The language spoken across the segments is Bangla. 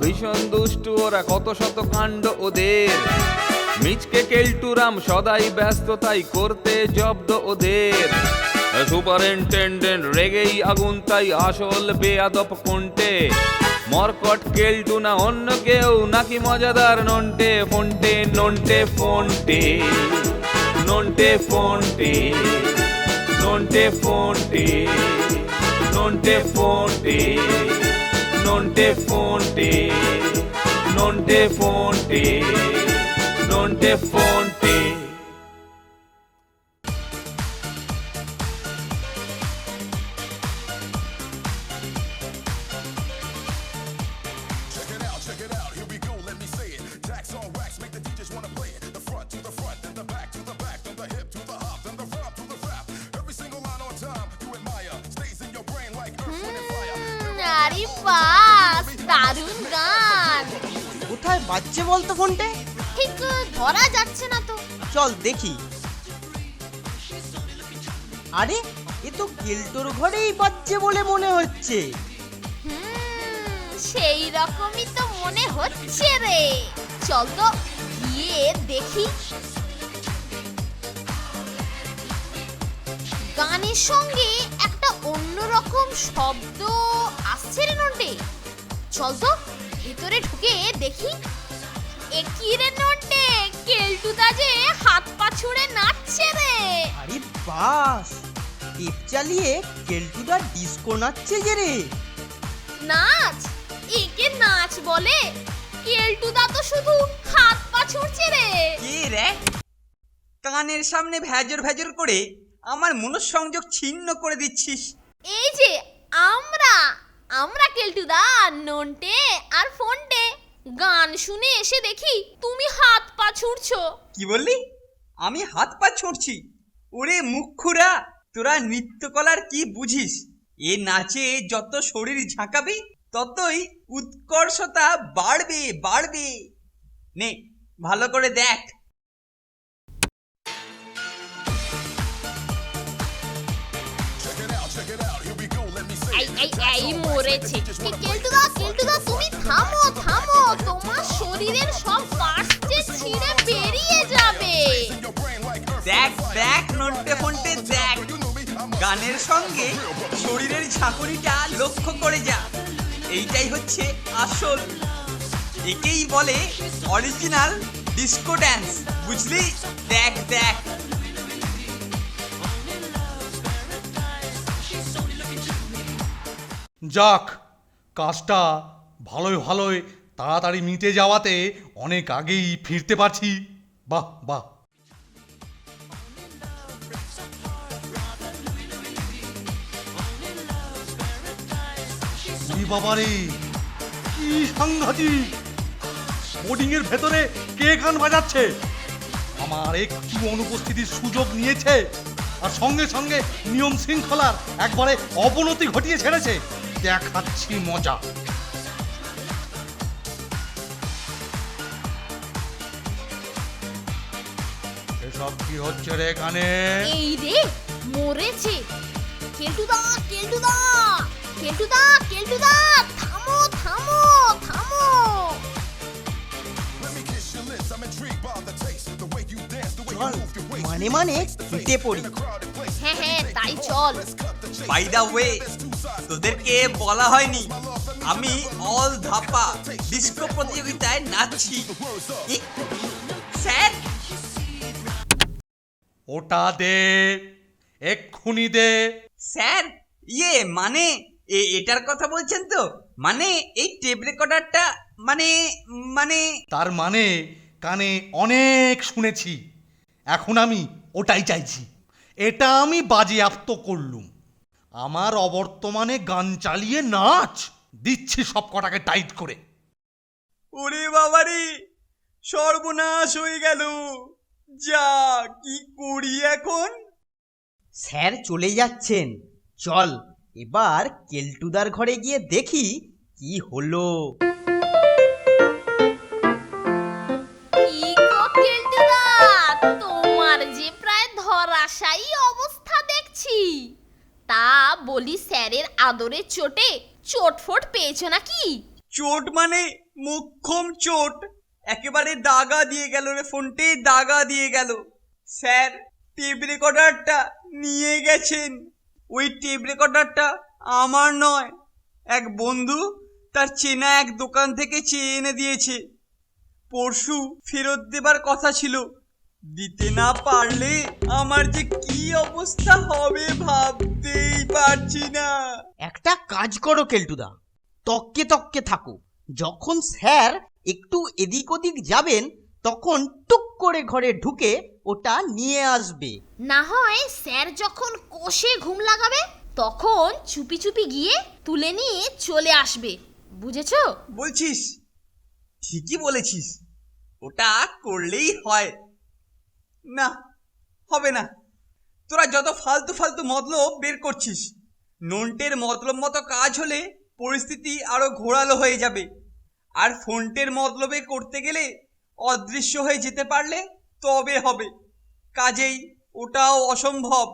ভীষণ দুষ্টু ওরা, কত শত কাণ্ড ওদের। মিচকে কেলটুরাম সদাই ব্যস্ত, তাই করতে জব্দ ওদের। সুপারিনটেন্ডেন্ট রেগেই আগুন, তাই আসল বেয়াদব কোনটে। মরকট কেলটু না অন্য কেউ, নাকি মজাদার নন্টে ফন্টে, নন্টে ফন্টে, নন্টে ফন্টে, নন্টে ফন্টে, নন্টে ফন্টে, নন্টে ফন্টে, নন্টে ফন্টে, নন্টে ফন্টে। আরে বাস, দারুণ গান। কোথায় বাজছে বলতো ফোনটা? ঠিক ধরা যাচ্ছে না তো। চল দেখি। আরে এ তো কেলটোর ঘরেই বাজছে বলে মনে হচ্ছে। সেই রকমই তো মনে হচ্ছে রে। চল তো গিয়ে দেখি। গানের সঙ্গে একটা অন্যরকম শব্দ আসছে রে নন্টে। চল তো ভিতরে ঢুকে দেখি। এ কি রে নন্টে, কেলটুদা যে হাত পা ছুড়ে নাচছে রে। আরে বাস, টেপ চালিয়ে কেলটুদা ডিস্কো নাচছে যে রে। নাচ? একে নাচ বলে? কেলটুদা তো শুধু হাত পা ছুড়ছে রে। কি রে, কানের সামনে ভেজর ভেজর করে আমার মনঃসংযোগ ছিন্ন করে দিচ্ছিস। এই যে আমরা আমরা কেলটুদা, নন্টে আর ফোনটে গান শুনে এসে দেখি তুমি হাত পা ছুড়ছো। কি বললি? আমি হাত পা ছুঁড়ছি? ওরে মুখুরা, তোরা নৃত্যকলার কি বুঝিস? এ নাচে যত শরীর ঝাঁকাবি ততই উৎকর্ষতা বাড়বে বাড়বে। নে ভালো করে দেখ। এই মরেছে। কেলটুদা, কেলটুদা তুমি থামো থামো, তোমার শরীরের সব পার্টস যে ছিঁড়ে বেরিয়ে যাবে। দেখ দেখ নন্টে ফন্টে দেখ, গানের সঙ্গে শরীরের ঝাঁকুনিটা লক্ষ্য করে যা। এইটাই হচ্ছে আসল, একেই বলে অরিজিনাল ডিস্কো ড্যান্স, বুঝলি? দেখ দেখ। যাক, কাজটা ভালোই ভালোই তাড়াতাড়ি মিটে যাওয়াতে অনেক আগেই ফিরতে পারছি। বাহ বাহ। বাবারে, কি সাংঘাতিক! বোর্ডিং এর ভেতরে কে গান বাজাচ্ছে? আমার একটু অনুপস্থিতির সুযোগ নিয়েছে আর সঙ্গে সঙ্গে নিয়ম শৃঙ্খলার একবারে অবনতি ঘটিয়ে ছেড়েছে। দেখাচ্ছি মজা। এসব কি হচ্ছে রে এখানে? এই রে মরেছে। কেলটুদা, কেলটুদা, কেলটুদা, কেলটুদা থামো থামো থামো। চল মানে মানে কেটে পড়ি। হ্যাঁ হ্যাঁ তাই চল। বাই দা ওয়ে, তোদেরকে বলা হয়নি আমি অল ধাপা ডিস্কো প্রতিযোগিতায় নাচছি। স্যার ওটা দে, এক্ষুনি দে। স্যার ইয়ে মানে এটার কথা বলছেন তো? মানে এই টেপ রেকর্ডারটা, মানে মানে তার মানে কানে অনেক শুনেছি, এখন আমি ওটাই চাইছি। এটা আমি বাজেয়াপ্ত করলুম। আমার অবর্তমানে গান চালিয়ে নাচ দিচ্ছি সব কটাকে টাইট করে। ওরে বাবারে, সর্বনাশ হয়ে গেল। যা, কি করি এখন? স্যার চলে যাচ্ছেন, চল এবার কেলটুদার ঘরে গিয়ে দেখি কি হলো। কি গো কেলটুদা, তোমার যে প্রায় ধরাশায়ী অবস্থা দেখছি। তা বলি, স্যারের আদরের চোটে চোটফোট পেয়েছো নাকি? চোট মানে মোক্ষম চোট, একেবারে দাগা দিয়ে গেল রে ফোনটে, দাগা দিয়ে গেল। স্যার টেপ রেকর্ডারটা নিয়ে গেছেন। ওই টেপ রেকর্ডারটা আমার নয়, এক বন্ধু তার চেনা এক দোকান থেকে চেয়ে এনে দিয়েছে। পরশু ফেরত দেবার কথা ছিল, দিতে না পারলে আমার যে কি অবস্থা হবে ভাবতেই পারছি না। একটা কাজ করো কেলটুদা, তককে তককে থাকো। যখন স্যার একটু এদিক ওদিক যাবেন তখন টুক করে ঘরে ঢুকে ওটা নিয়ে আসবে। না হয় স্যার যখন কষে ঘুম লাগাবে তখন চুপি চুপি গিয়ে তুলে নিয়ে চলে আসবে, বুঝেছো? বলছিস? ঠিকই বলেছিস, ওটা করলেই হয়। না, হবে না। তোরা যত ফালতু ফালতু মতলব বের করছিস। নন্টের মতলব মতো কাজ হলে পরিস্থিতি আরো ঘোরালো হয়ে যাবে, আর ফোনটের মতলবে করতে গেলে অদৃশ্য হয়ে যেতে পারলে তবে হবে। কাজেই ওটাও অসম্ভব।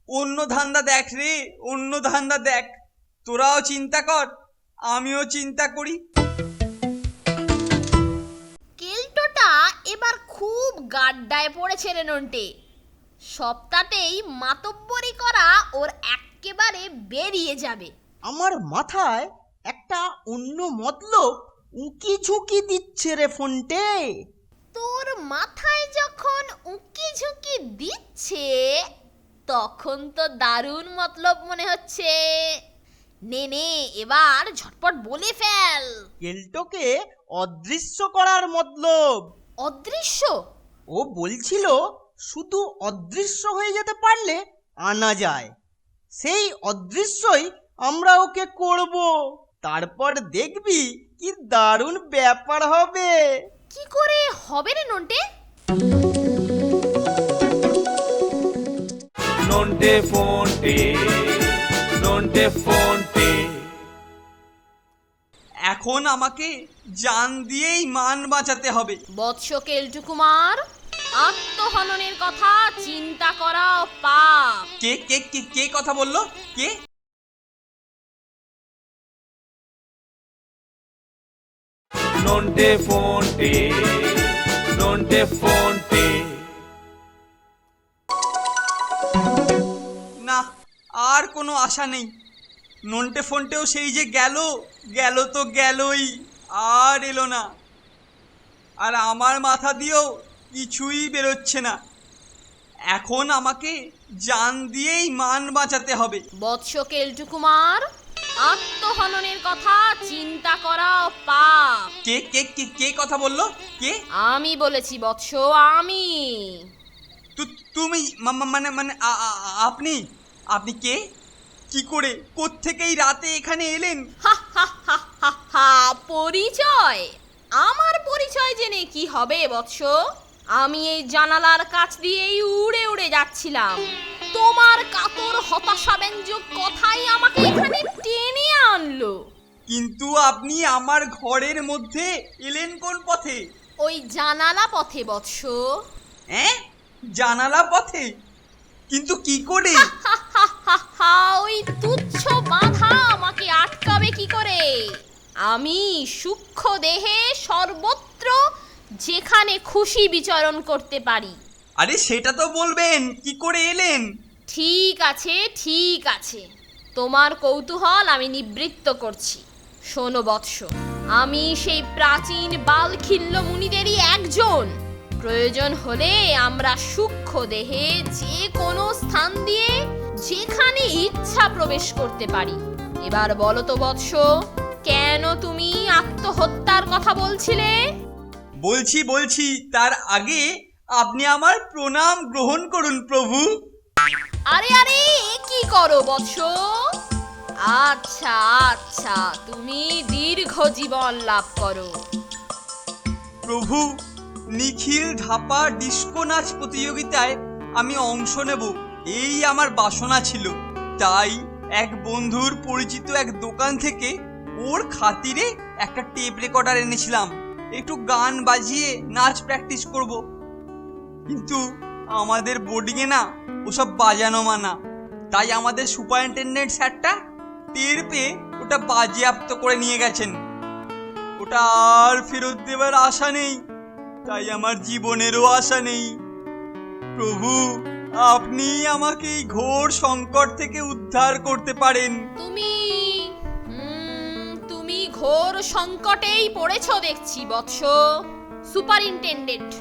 অন্য ধান্দা দেখ রে, অন্য ধান্দা দেখ। তোরাও চিন্তা কর, আমিও চিন্তা করি। কেল্টোটা এবার খুব গাড্ডায় পড়েছে রে নন্টে। সপ্তাহতেই মাতব্বরি করা ওর এক্কেবারে বেরিয়ে যাবে। আমার মাথায় একটা অন্য মতলব উকি ঝুঁকি দিচ্ছে রে ফোনটে। তোর মাথায় যখন উকি ঝুঁকি দিচ্ছে তখন তো দারুণ মতলব মনে হচ্ছে। নে নে এবার ঝটপট বলে ফেল। কেল্টোকে অদৃশ্য করার মতলব। অদৃশ্য? ও বলছিল শুধু অদৃশ্য হয়ে যেতে পারলে আনা যায়। সেই অদৃশ্যই আমরা ওকে করব, তারপর দেখবি কি দারুণ ব্যাপার হবে। কি করে হবে রে নন্টে? নন্টে ফোনটে, নন্টে ফোনটে। এখন আমাকে জান দিয়েই মান বাঁচাতে হবে। বৎস কেলটু কুমার, আত্মহননের কথা চিন্তা করা পাপ। কে কে কে কে কথা বললো? কে? নন্টে ফোনটে, নন্টে ফোনটে। না, আর কোনো আশা নেই। নন্টে ফোনটেও সেই যে গেল, গেল তো গেলই, আর এলো না। আর আমার মাথা দিয়েও কিছুই বেরোচ্ছে না। এখন আমাকে জান দিয়েই মান বাঁচাতে হবে। বৎস কেলটু কুমার, আত্মহননের কথা চিন্তা করা পাপ। কে কে কে কে কথা বললো? কে? আমি বলেছি বৎস, আমি। তুমি মানে মানে আপনি আপনি কে? কি করে, কোত্থেকেই রাতে এখানে এলেন? হা হা হা হা হা, পরিচয়? আমার পরিচয় জেনে কি হবে বৎস? আমি এই জানালার কাছ দিয়েই উড়ে উড়ে যাচ্ছিলাম। তোমার কাতর হতাশাব্যঞ্জক কথাই আমাকে এখানে টেনে আনলো। কিন্তু আপনি আমার ঘরের মধ্যে এলেন কোন পথে? ওই জানালা পথে বৎস। হ্যাঁ, জানালা পথে? কিন্তু কি করে? হা হা হা হা, ওই তুচ্ছ বাধা আমাকে আটকাবে কি করে? আমি সূক্ষ্ম দেহে সর্বত্র যেখানে খুশি বিচরণ করতে পারি। আরে সেটা তো বলবেন, কি করে এলেন? ঠিক আছে ঠিক আছে, তোমার কৌতূহল আমি নিবৃত্ত করছি। শোনো বৎস, আমি সেই প্রাচীন বালখিল্য মুনিদেরই একজন। প্রয়োজন হলে আমরা সূক্ষ্ম দেহে যে কোনো স্থান দিয়ে যেখানে ইচ্ছা প্রবেশ করতে পারি। এবার বলো তো বৎস, কেন তুমি আত্মহত্যার কথা বলছিলে? বলছি, তার আগে আপনি আমার প্রণাম গ্রহণ করুন প্রভু। আরে আরে কি করো বৎস? আচ্ছা আচ্ছা, তুমি দীর্ঘ জীবন লাভ করো। প্রভু, নিখিল ধাপা ডিস্কো নাচ প্রতিযোগিতায় আমি অংশ নেব, এই আমার বাসনা ছিল। তাই এক বন্ধুর পরিচিত এক দোকান থেকে ওর খাতিরে একটা টেপ রেকর্ডার এনেছিলাম, একটু গান বাজিয়ে নাচ প্র্যাকটিস করব। কিন্তু আমাদের বোর্ডিংয়ে না ওসব বাজানো মানা। তাই আমাদের সুপারিনটেনডেন্ট স্যারটা টের পেয়ে ওটা বাজেয়াপ্ত করে নিয়ে গেছেন। ওটা আর ফেরত দেবার আশা নেই, তাই আমার জীবনেরও আশা নেই। প্রভু, আপনি আমাকে এই ঘোর সংকট থেকে উদ্ধার করতে পারেন। তুমি ঘোর সংকটেই পড়েছো দেখছি বৎস। সুপারিনটেন্ডেন্ট,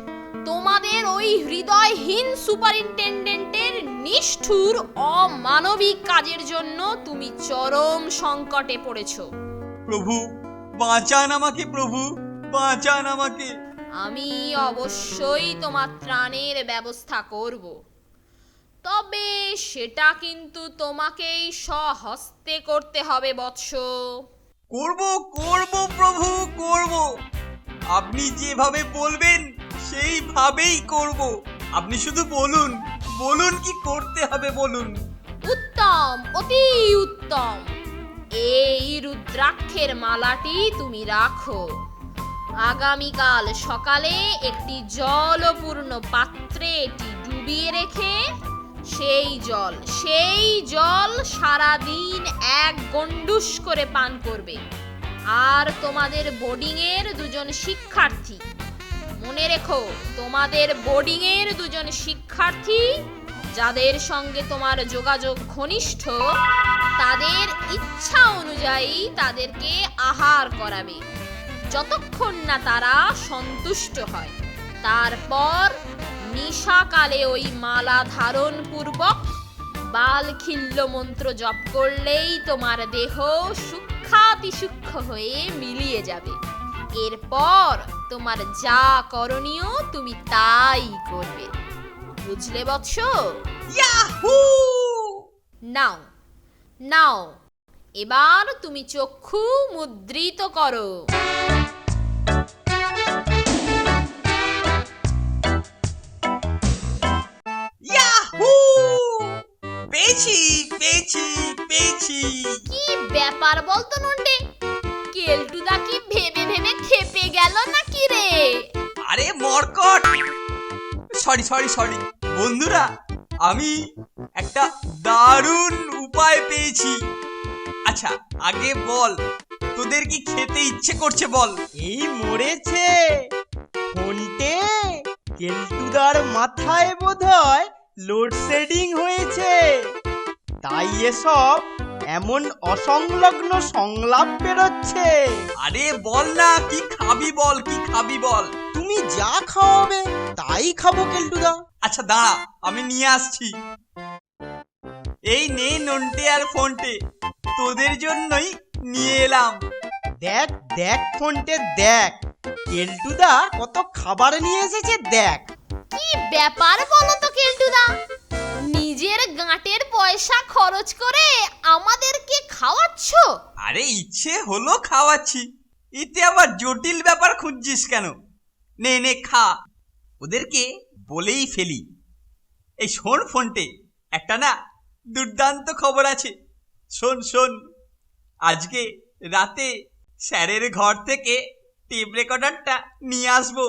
তোমাদের ওই হৃদয়হীন সুপারিনটেন্ডেন্টের নিষ্ঠুর অমানবিক কাজের জন্য তুমি চরম সংকটে পড়েছো। প্রভু বাঁচান আমাকে, প্রভু বাঁচান আমাকে। আমি অবশ্যই তোমার ত্রাণের ব্যবস্থা করব, তবে সেটা কিন্তু তোমাকেই স্বহস্তে করতে হবে বৎস। করব করব প্রভু, করব। আপনি যেভাবে বলবেন সেইভাবেই করব। আপনি শুধু বলুন, বলুন কি করতে হবে বলুন। উত্তম, অতি উত্তম। এই রুদ্রাক্ষের মালাটি তুমি রাখো। আগামীকাল সকালে একটি জলপূর্ণ পাত্রে এটি ডুবিয়ে রেখে সেই জল সারাদিন এক গন্ডুস করে পান করবে। আর তোমাদের বোর্ডিংয়ের দুজন শিক্ষার্থী, মনে রেখো, তোমাদের বোর্ডিংয়ের দুজন শিক্ষার্থী যাদের সঙ্গে তোমার যোগাযোগ ঘনিষ্ঠ, তাদের ইচ্ছা অনুযায়ী তাদেরকে আহার করাবে যতক্ষণ না তারা সন্তুষ্ট হয়। তারপর নিশাকালে ওই মালা ধারণ পূর্বক বালখিল্য মন্ত্র জপ করলেই তোমার দেহ সূক্ষ্মাতিসূক্ষ্ম হয়ে মিলিয়ে যাবে। এরপর তোমার যা করণীয় তুমি তাই করবে, বুঝলে বৎস? ইয়াহু! নাও নাও, এবার তুমি চক্ষু মুদ্রিত করো। ইয়াহু! পেয়েছি পেয়েছি পেয়েছি। কি ব্যাপার বলতো নন্টে? কেলটুদা কি ভেবে ভেবে খেপে গেল নাকি রে? আরে মরকট, সরি সরি সরি। বন্ধুরা, আমি একটা দারুণ উপায় পেয়েছি। আচ্ছা আগে বল, তোদের কি খেতে ইচ্ছে করছে বল? এই মরেছে ফোনটে, কেলটুদার মাথায় বোধহয় লোডশেডিং হয়েছে, তাই এসব এমন অসংলগ্ন সংলাপ বেরোচ্ছে। আরে বল না, কি খাবি বল, কি খাবি বল। তুমি যা খাওয়াবে তাই খাবো কেলটুদা। আচ্ছা দাঁড়া, আমি নিয়ে আসছি। এই নে নন্টে আর ফোনটে, তোদের জন্যই নিয়ে এলাম। দেখ দেখ ফোনটে দেখ, কেলটুদা কত খাবার নিয়ে এসেছে দেখ। কি ব্যাপার বলো তো কেলটুদা? নিজের গাঁটের পয়সা খরচ করে আমাদেরকে খাওয়াচ্ছ? আরে ইচ্ছে হলো খাওয়াচ্ছি, এতে আবার জটিল ব্যাপার খুঁজছিস কেন? নে নে খা, ওদেরকে বলেই ফেলি। এই শোন ফোনটে, একটা না দুর্দান্ত খবর আছে। শোন শোন, আজকে রাতে স্যারের ঘর থেকে টেপ রেকর্ডারটা নিয়ে আসবো,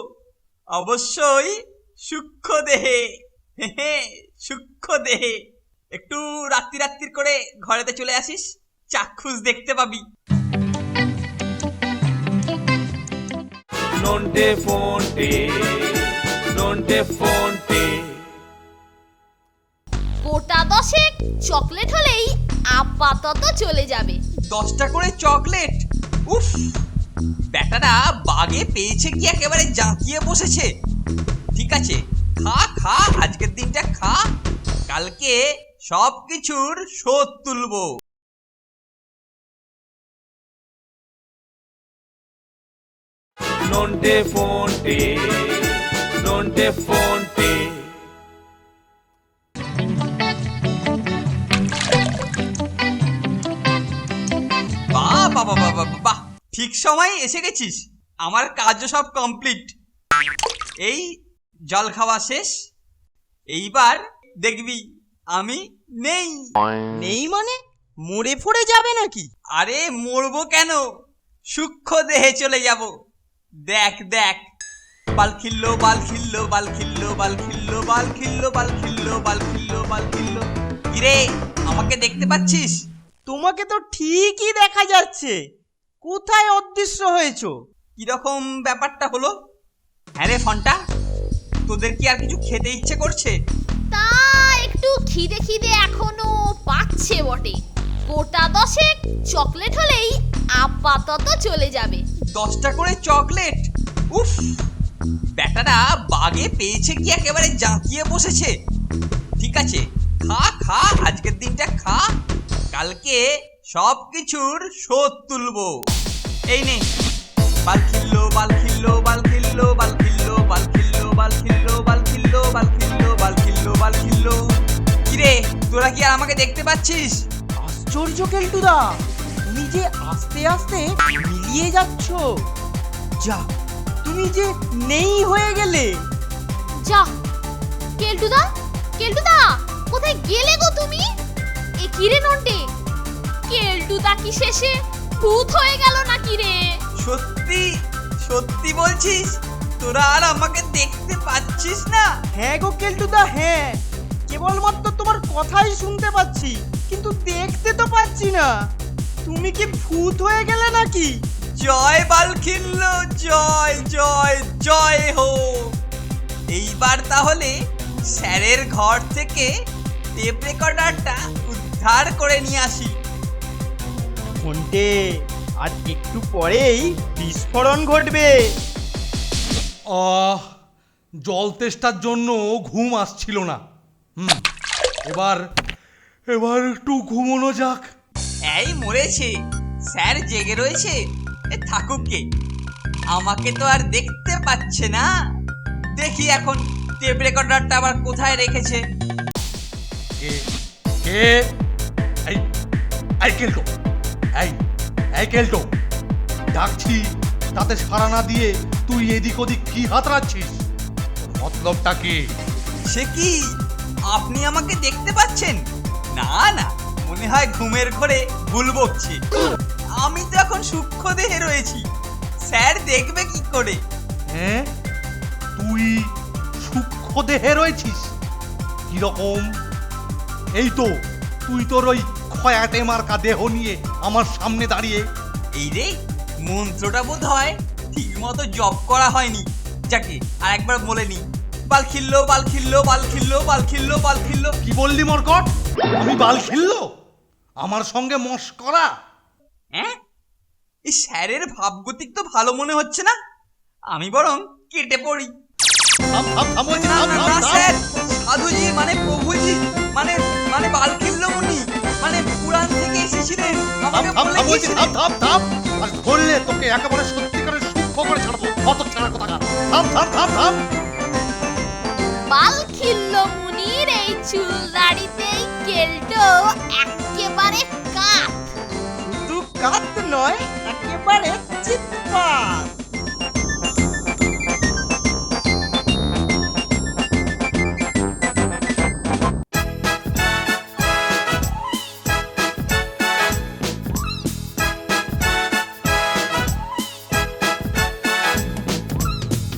অবশ্যই সূক্ষ্ম দেহে। সূক্ষ্ম দেহে। একটু রাত্রি রাত্রি করে ঘরেতে চলে আসিস, চাক্ষুষ দেখতে পাবি। নন্টে ফোনটে, নন্টে ফোনটে। গোটা 10 চকলেট হলেই আপাতত চলে যাবে। 10টা করে চকলেট? উফ, ব্যাটারা বাগে পেয়েছে কি একেবারে জাঁকিয়ে বসেছে। ঠিক আছে, খা খা, আজকের দিনটা খা, কালকে সব কিছুর শোধ তুলবো। নন্টে ফোনটে, নন্টে ফোনটে। বাহ বাবা বাবা বাহ, ঠিক সময় এসে গেছিস। আমার কাজও সব কমপ্লিট। এই জল খাওয়া শেষ, এইবার দেখবি আমি নেই। নেই মানে মরে পড়ে যাবে নাকি? আরে মরবো কেন, সূক্ষ্ম দেহে চলে যাব। দেখ দেখ, বাল খিল্লো বাল খিল্লো বাল খিল্লো বাল খিল্লো বাল খিল্লো বাল খিল্লো বাল খিল্লো বাল খিল্লো। কিরে, আমাকে দেখতে পাচ্ছিস? তোমাকে তো ঠিকই দেখা যাচ্ছে। কোথায় অদৃশ্য হয়েছো? কিরকম ব্যাপারটা হলো? হ্যাঁ রে ফন্টা, তোদের কি আর কিছু খেতে ইচ্ছে করছে? তা একটু খিদে খিদে এখনো পাচ্ছে বটে। গোটা 10 চকলেট হলেই আপাতত চলে যাবে। 10টা করে চকলেট? উফ, ব্যাটারা বাগে পেয়েছে কি একেবারে জাঁকিয়ে বসেছে। ঠিক আছে, খা খা, আজকের দিনটা খা, কালকে সব কিছুর শোধ তুলবো। এই নে, বাল খিল্লো বাল খিল্লো বাল খিল্লো বাল খিল্লো বাল খিল্লো বাল খিল্লো বাল খিল্লো বাল খিল্লো বাল খিল্লো বাল খিল্লো। কিরে, তোরা কি আর আমাকে দেখতে পাচ্ছিস? আশ্চর্য কেলটুদা, তুমি যে আস্তে আস্তে মিলিয়ে যাচ্ছ। যা, তুমি যে নেই হয়ে গেলে। যা, কেলটুদা, কেলটুদা, কোথায় গেলে গো তুমি? এ কি রে নন্টে, কেলটুদা কি শেষে ভূত হয়ে গেল নাকি রে? সত্যি সত্যি বলছিস? তোরা আর আমাকে দেখতে পাচ্ছিস না? হ্যাঁ গো কেলটুদা, হ্যাঁ, কেবলমাত্র তোমার কথাই শুনতে পাচ্ছি, কিন্তু দেখতে তো পাচ্ছি না। তুমি কি ভূত হয়ে গেলে নাকি? জয় বালখিল্য, জয় জয় জয় হো। এইবার তাহলে স্যারের ঘর থেকে টেপ রেকর্ডারটা উদ্ধার করে নিয়ে আসি। ফোনটে, আর একটু পরেই বিস্ফোরণ ঘটবে। জল তেষ্টার জন্য ঘুম আসছিল না। এবার এবার একটু ঘুমোনো যাক। এই মরেছে, স্যার জেগে রয়েছে। থাকুক গে, আমাকে তো আর দেখতে পাচ্ছে না। দেখি এখন টেপ রেকর্ডারটা আবার কোথায় রেখেছে। কে কে? এই এই কেলটো, এই এই কেলটো, ডাকছি তাতে সাড়া না দিয়ে তুই এদিক ওদিক কি হাতড়াচ্ছিস? মতলবটা কি? সে কি, আপনি আমাকে দেখতে পাচ্ছেন না? না, মনে হয় ঘুমের ঘরে ভুল বকছি। আমি তো এখন সূক্ষ্ম দেহে রয়েছি, স্যার দেখবে কি করে? হ্যাঁ, তুই সূক্ষ্ম দেহে রয়েছিস? কিরকম? এই তো তুই তোর ওই খয়াটে মার্কা দেহ নিয়ে আমার সামনে দাঁড়িয়ে। এই রে, মন্ত্রটা বোধ হয় ঠিক মতো জপ করা হয়নি। যাকে আর একবার বলে নি, বাল খিল্লো বাল খিল্লো বাল খিল্লো বাল খিল্লো বাল খিল্লো। কি বললি মরকট? আমি বাল খিল্লো? আমার সঙ্গে মশকরা? হ্যাঁ, এই স্যারের ভাবগতিক তো ভালো মনে হচ্ছে না। আমি বরং কেটে পড়ি। থাম থাম থাম বলছি, না থাম না থাম না থাম। স্যার, সাধুজি মানে প্রভুজি মানে মানে বালখিল্য মুনি মানে পুরাণ থেকে এসেছিলেন, থাম আমাকে থাম বলে থাম বলছি, গিয়েছিলেন। থাম থাম থাম। আর ধরলে তোকে একেবারে সত্যিকারের সূক্ষ্ম করে ছাড়বো। কত ছাড়ার কথা। থাম থাম থাম থাম। বালখিল্য মুনির এই চুল দাড়িতেই কেলটো একেবারে কাত। শুধু কাত নয়, একেবারে চিৎপাত।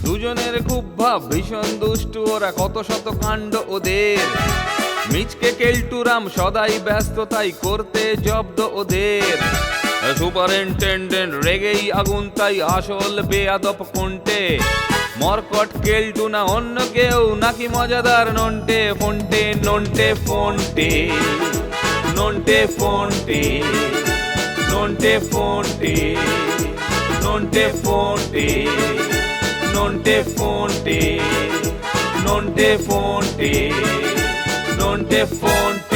দুজনের খুব ভাব, ভীষণ দুষ্টু ওরা, কত শত কাণ্ড ওদের। মিচকে কেলটুরাম সদাই ব্যস্ত, তাই করতে জব্দ ওদের। সুপারিনটেন্ডেন্ট রেগেই আগুন, তাই আসল বেয়াদব কোনটে। মরকট কেলটু না অন্য কেউ, নাকি মজাদার Nonte ফোনটে? Nonte ফোনটে, Nonte ফোনটে, Nonte ফোনটে, Nonte ফোনটে, nonte fonte, nonte fonte, nonte fonte.